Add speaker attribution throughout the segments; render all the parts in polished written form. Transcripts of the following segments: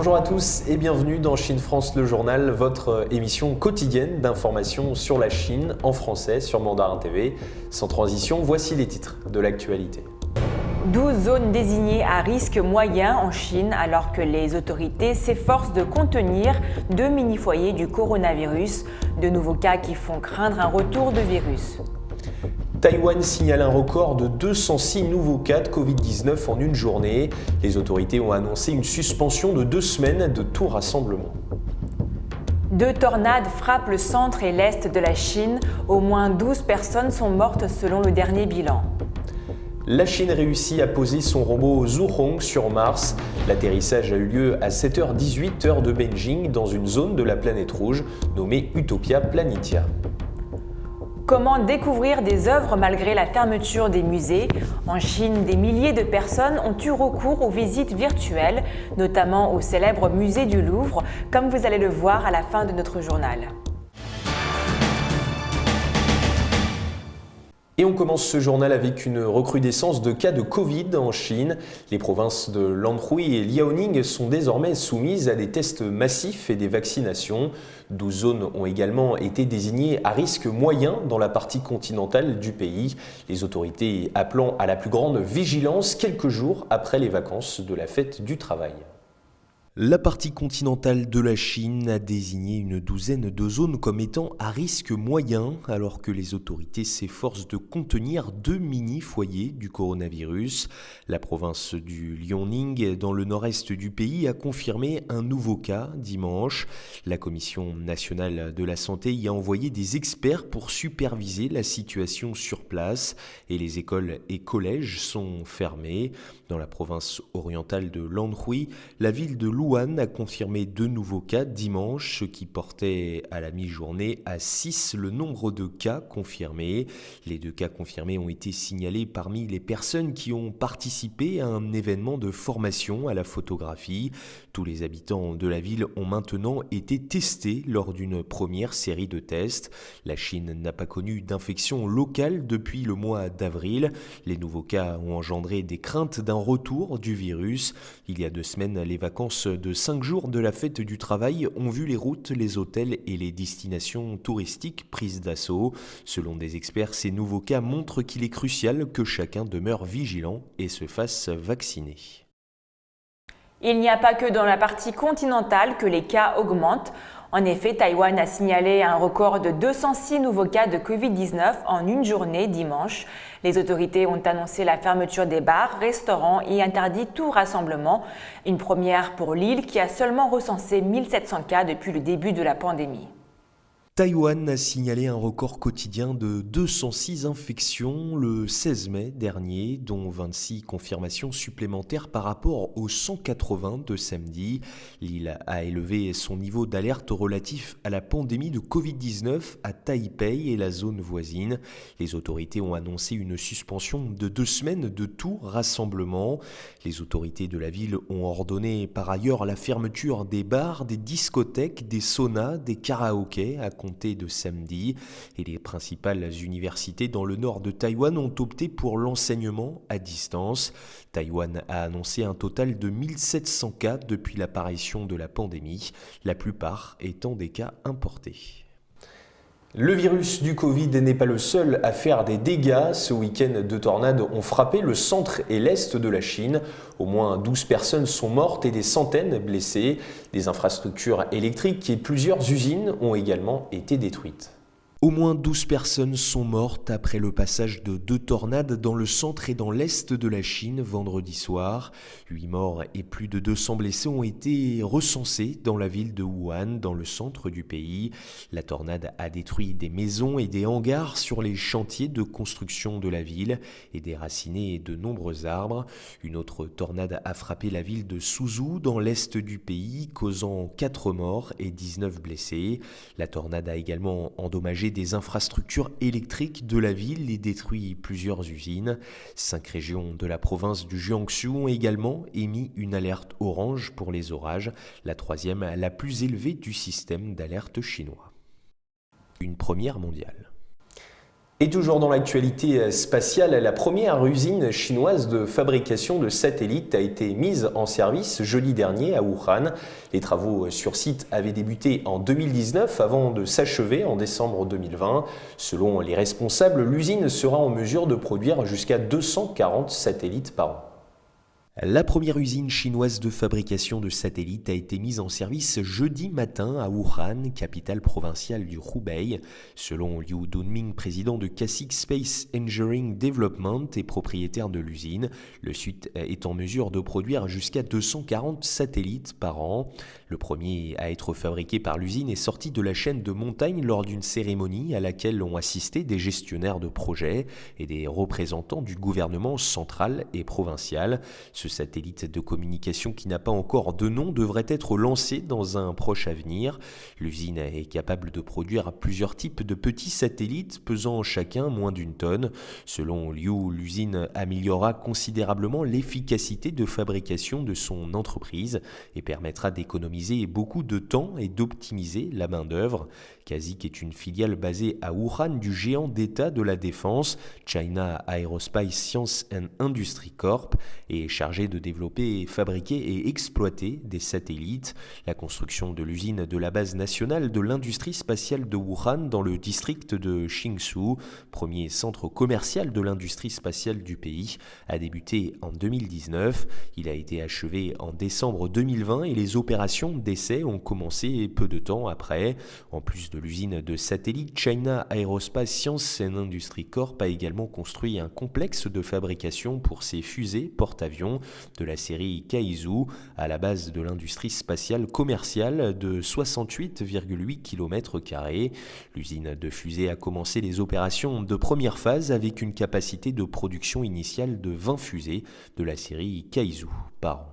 Speaker 1: Bonjour à tous et bienvenue dans Chine France le journal, votre émission quotidienne d'information sur la Chine en français sur Mandarin TV. Sans transition, voici les titres de l'actualité.
Speaker 2: 12 zones désignées à risque moyen en Chine alors que les autorités s'efforcent de contenir 2 mini-foyers du coronavirus, de nouveaux cas qui font craindre un retour de virus.
Speaker 1: Taïwan signale un record de 206 nouveaux cas de Covid-19 en une journée. Les autorités ont annoncé une suspension de 2 semaines de tout rassemblement.
Speaker 2: 2 tornades frappent le centre et l'est de la Chine. Au moins 12 personnes sont mortes selon le dernier bilan.
Speaker 1: La Chine réussit à poser son robot Zhurong sur Mars. L'atterrissage a eu lieu à 7h18 heure de Beijing dans une zone de la planète rouge nommée Utopia Planitia.
Speaker 2: Comment découvrir des œuvres malgré la fermeture des musées? En Chine, des milliers de personnes ont eu recours aux visites virtuelles, notamment au célèbre musée du Louvre, comme vous allez le voir à la fin de notre journal.
Speaker 1: Et on commence ce journal avec une recrudescence de cas de Covid en Chine. Les provinces de Lanhui et Liaoning sont désormais soumises à des tests massifs et des vaccinations. 12 zones ont également été désignées à risque moyen dans la partie continentale du pays. Les autorités appelant à la plus grande vigilance quelques jours après les vacances de la fête du travail. La partie continentale de la Chine a désigné une douzaine de zones comme étant à risque moyen, alors que les autorités s'efforcent de contenir 2 mini-foyers du coronavirus. La province du Liaoning, dans le nord-est du pays, a confirmé un nouveau cas dimanche. La Commission nationale de la santé y a envoyé des experts pour superviser la situation sur place et les écoles et collèges sont fermés. Dans la province orientale de Lanhui, la ville de Luan a confirmé 2 nouveaux cas dimanche, ce qui portait à la mi-journée à 6 le nombre de cas confirmés. Les 2 cas confirmés ont été signalés parmi les personnes qui ont participé à un événement de formation à la photographie. Tous les habitants de la ville ont maintenant été testés lors d'une première série de tests. La Chine n'a pas connu d'infection locale depuis le mois d'avril. Les nouveaux cas ont engendré des craintes d'un retour du virus. Il y a 2 semaines, les vacances de 5 jours de la fête du travail ont vu les routes, les hôtels et les destinations touristiques prises d'assaut. Selon des experts, ces nouveaux cas montrent qu'il est crucial que chacun demeure vigilant et se fasse vacciner.
Speaker 2: Il n'y a pas que dans la partie continentale que les cas augmentent. En effet, Taïwan a signalé un record de 206 nouveaux cas de Covid-19 en une journée dimanche. Les autorités ont annoncé la fermeture des bars, restaurants et interdit tout rassemblement. Une première pour l'île qui a seulement recensé 1700 cas depuis le début de la pandémie.
Speaker 1: Taïwan a signalé un record quotidien de 206 infections le 16 mai dernier, dont 26 confirmations supplémentaires par rapport aux 180 de samedi. L'île a élevé son niveau d'alerte relatif à la pandémie de Covid-19 à Taipei et la zone voisine. Les autorités ont annoncé une suspension de 2 semaines de tout rassemblement. Les autorités de la ville ont ordonné par ailleurs la fermeture des bars, des discothèques, des saunas, des karaokés à compter de samedi, et les principales universités dans le nord de Taïwan ont opté pour l'enseignement à distance. Taïwan a annoncé un total de 1700 cas depuis l'apparition de la pandémie, la plupart étant des cas importés. Le virus du Covid n'est pas le seul à faire des dégâts. Ce week-end, 2 tornades ont frappé le centre et l'est de la Chine. Au moins 12 personnes sont mortes et des centaines blessées. Des infrastructures électriques et plusieurs usines ont également été détruites. Au moins 12 personnes sont mortes après le passage de 2 tornades dans le centre et dans l'est de la Chine vendredi soir. 8 morts et plus de 200 blessés ont été recensés dans la ville de Wuhan, dans le centre du pays. La tornade a détruit des maisons et des hangars sur les chantiers de construction de la ville et déraciné de nombreux arbres. Une autre tornade a frappé la ville de Suzhou dans l'est du pays, causant 4 morts et 19 blessés. La tornade a également endommagé des infrastructures électriques de la ville et détruit plusieurs usines. 5 régions de la province du Jiangsu ont également émis une alerte orange pour les orages, la 3e la plus élevée du système d'alerte chinois. Une première mondiale. Et toujours dans l'actualité spatiale, la première usine chinoise de fabrication de satellites a été mise en service jeudi dernier à Wuhan. Les travaux sur site avaient débuté en 2019 avant de s'achever en décembre 2020. Selon les responsables, l'usine sera en mesure de produire jusqu'à 240 satellites par an. La première usine chinoise de fabrication de satellites a été mise en service jeudi matin à Wuhan, capitale provinciale du Hubei. Selon Liu Dunming, président de CASIC Space Engineering Development et propriétaire de l'usine, le site est en mesure de produire jusqu'à 240 satellites par an. Le premier à être fabriqué par l'usine est sorti de la chaîne de montagne lors d'une cérémonie à laquelle ont assisté des gestionnaires de projets et des représentants du gouvernement central et provincial. Ce satellite de communication qui n'a pas encore de nom devrait être lancé dans un proche avenir. L'usine est capable de produire plusieurs types de petits satellites pesant chacun moins d'une tonne. Selon Liu, l'usine améliorera considérablement l'efficacité de fabrication de son entreprise et permettra d'économiser beaucoup de temps et d'optimiser la main-d'œuvre. CASIC est une filiale basée à Wuhan du géant d'État de la défense, China Aerospace Science and Industry Corp, et est chargée de développer, fabriquer et exploiter des satellites. La construction de l'usine de la base nationale de l'industrie spatiale de Wuhan dans le district de Qingzhou, premier centre commercial de l'industrie spatiale du pays, a débuté en 2019. Il a été achevé en décembre 2020 et les opérations d'essai ont commencé peu de temps après. En plus de l'usine de satellites, China Aerospace Science and Industry Corp a également construit un complexe de fabrication pour ses fusées porte-avions de la série Kaizhou à la base de l'industrie spatiale commerciale de 68,8 km². L'usine de fusée a commencé les opérations de première phase avec une capacité de production initiale de 20 fusées de la série Kaizhou par an.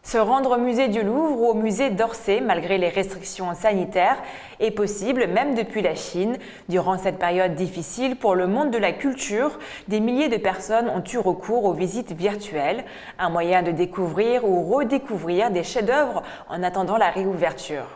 Speaker 2: Se rendre au musée du Louvre ou au musée d'Orsay, malgré les restrictions sanitaires, est possible même depuis la Chine. Durant cette période difficile pour le monde de la culture, des milliers de personnes ont eu recours aux visites virtuelles, un moyen de découvrir ou redécouvrir des chefs-d'œuvre en attendant la réouverture.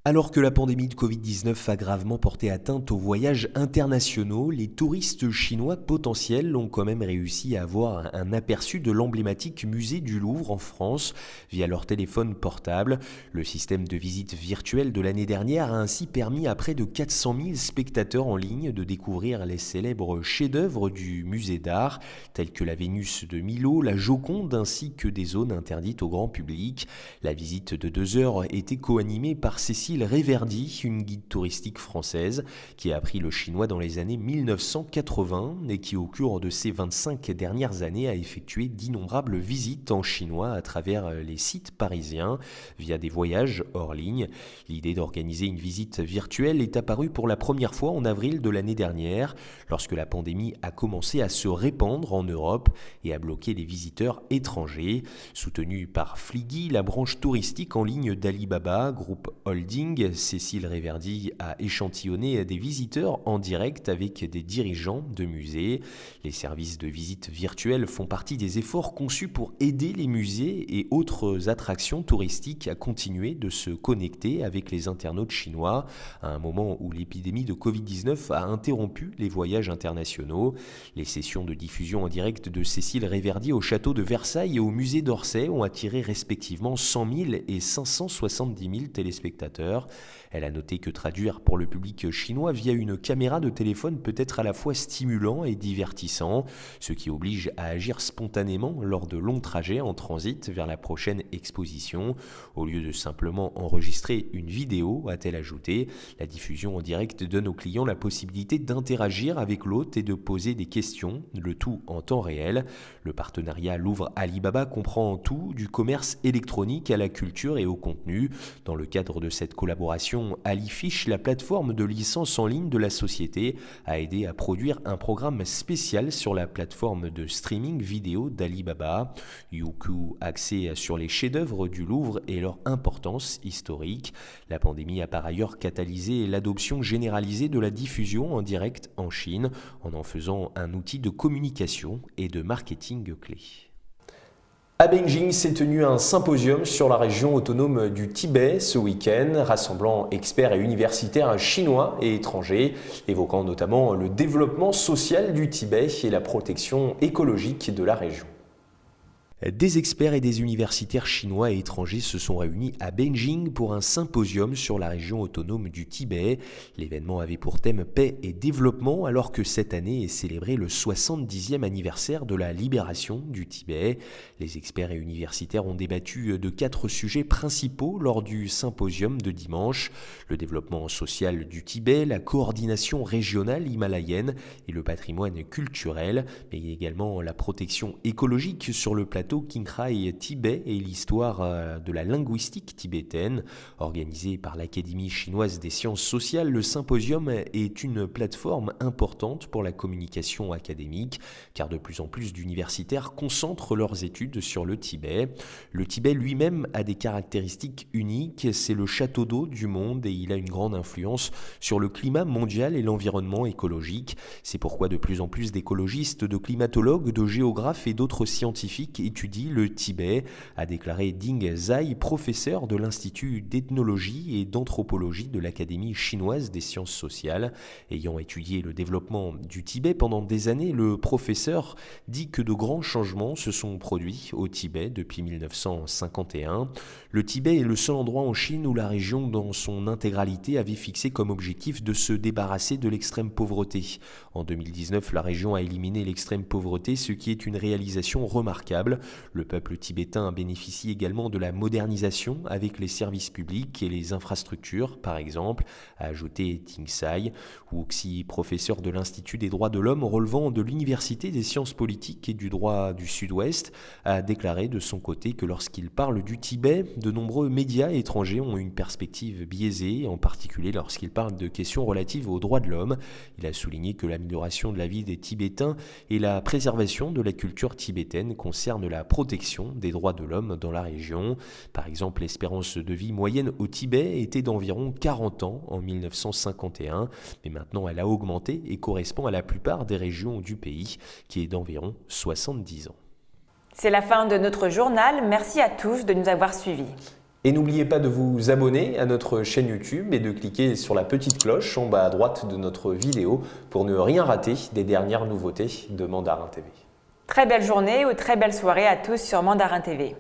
Speaker 1: Alors que la pandémie de Covid-19 a gravement porté atteinte aux voyages internationaux, les touristes chinois potentiels ont quand même réussi à avoir un aperçu de l'emblématique musée du Louvre en France via leur téléphone portable. Le système de visite virtuelle de l'année dernière a ainsi permis à près de 400 000 spectateurs en ligne de découvrir les célèbres chefs-d'œuvre du musée d'art, tels que la Vénus de Milo, la Joconde ainsi que des zones interdites au grand public. La visite de 2 heures était co-animée par Cécile Réverdy, une guide touristique française qui a appris le chinois dans les années 1980 et qui au cours de ces 25 dernières années a effectué d'innombrables visites en chinois à travers les sites parisiens via des voyages hors ligne. L'idée d'organiser une visite virtuelle est apparue pour la première fois en avril de l'année dernière lorsque la pandémie a commencé à se répandre en Europe et à bloquer les visiteurs étrangers. Soutenue par Fliggy, la branche touristique en ligne d'Alibaba, groupe holding, Cécile Réverdy a échantillonné des visiteurs en direct avec des dirigeants de musées. Les services de visite virtuelle font partie des efforts conçus pour aider les musées et autres attractions touristiques à continuer de se connecter avec les internautes chinois à un moment où l'épidémie de Covid-19 a interrompu les voyages internationaux. Les sessions de diffusion en direct de Cécile Réverdy au château de Versailles et au musée d'Orsay ont attiré respectivement 100 000 et 570 000 téléspectateurs. Elle a noté que traduire pour le public chinois via une caméra de téléphone peut être à la fois stimulant et divertissant, ce qui oblige à agir spontanément lors de longs trajets en transit vers la prochaine exposition. Au lieu de simplement enregistrer une vidéo, a-t-elle ajouté, la diffusion en direct donne aux clients la possibilité d'interagir avec l'hôte et de poser des questions, le tout en temps réel. Le partenariat Louvre-Alibaba comprend en tout du commerce électronique à la culture et au contenu. Dans le cadre de cette collaboration, AliFish, la plateforme de licence en ligne de la société, a aidé à produire un programme spécial sur la plateforme de streaming vidéo d'Alibaba. Youku axé sur les chefs-d'œuvre du Louvre et leur importance historique. La pandémie a par ailleurs catalysé l'adoption généralisée de la diffusion en direct en Chine, en faisant un outil de communication et de marketing clé. À Beijing s'est tenu un symposium sur la région autonome du Tibet ce week-end, rassemblant experts et universitaires chinois et étrangers, évoquant notamment le développement social du Tibet et la protection écologique de la région. Des experts et des universitaires chinois et étrangers se sont réunis à Beijing pour un symposium sur la région autonome du Tibet. L'événement avait pour thème paix et développement alors que cette année est célébré le 70e anniversaire de la libération du Tibet. Les experts et universitaires ont débattu de 4 sujets principaux lors du symposium de dimanche: le développement social du Tibet, la coordination régionale himalayenne et le patrimoine culturel, mais également la protection écologique sur le plateau Qinghai Tibet et l'histoire de la linguistique tibétaine. Organisé par l'Académie chinoise des sciences sociales, le symposium est une plateforme importante pour la communication académique, car de plus en plus d'universitaires concentrent leurs études sur le Tibet. Le Tibet lui-même a des caractéristiques uniques, c'est le château d'eau du monde et il a une grande influence sur le climat mondial et l'environnement écologique. C'est pourquoi de plus en plus d'écologistes, de climatologues, de géographes et d'autres scientifiques étudie le Tibet, a déclaré Ding Zai, professeur de l'Institut d'ethnologie et d'anthropologie de l'Académie chinoise des sciences sociales. Ayant étudié le développement du Tibet pendant des années, le professeur dit que de grands changements se sont produits au Tibet depuis 1951. Le Tibet est le seul endroit en Chine où la région dans son intégralité avait fixé comme objectif de se débarrasser de l'extrême pauvreté. En 2019, la région a éliminé l'extrême pauvreté, ce qui est une réalisation remarquable. Le peuple tibétain bénéficie également de la modernisation avec les services publics et les infrastructures, par exemple, a ajouté Ting Sai, Wuxi, professeur de l'Institut des droits de l'homme relevant de l'Université des sciences politiques et du droit du Sud-Ouest, a déclaré de son côté que lorsqu'il parle du Tibet, de nombreux médias étrangers ont une perspective biaisée, en particulier lorsqu'il parle de questions relatives aux droits de l'homme. Il a souligné que l'amélioration de la vie des Tibétains et la préservation de la culture tibétaine concernent la protection des droits de l'homme dans la région. Par exemple, l'espérance de vie moyenne au Tibet était d'environ 40 ans en 1951, mais maintenant elle a augmenté et correspond à la plupart des régions du pays, qui est d'environ 70 ans.
Speaker 2: C'est la fin de notre journal. Merci à tous de nous avoir suivis.
Speaker 1: Et n'oubliez pas de vous abonner à notre chaîne YouTube et de cliquer sur la petite cloche en bas à droite de notre vidéo pour ne rien rater des dernières nouveautés de Mandarin TV.
Speaker 2: Très belle journée ou très belle soirée à tous sur Mandarin TV.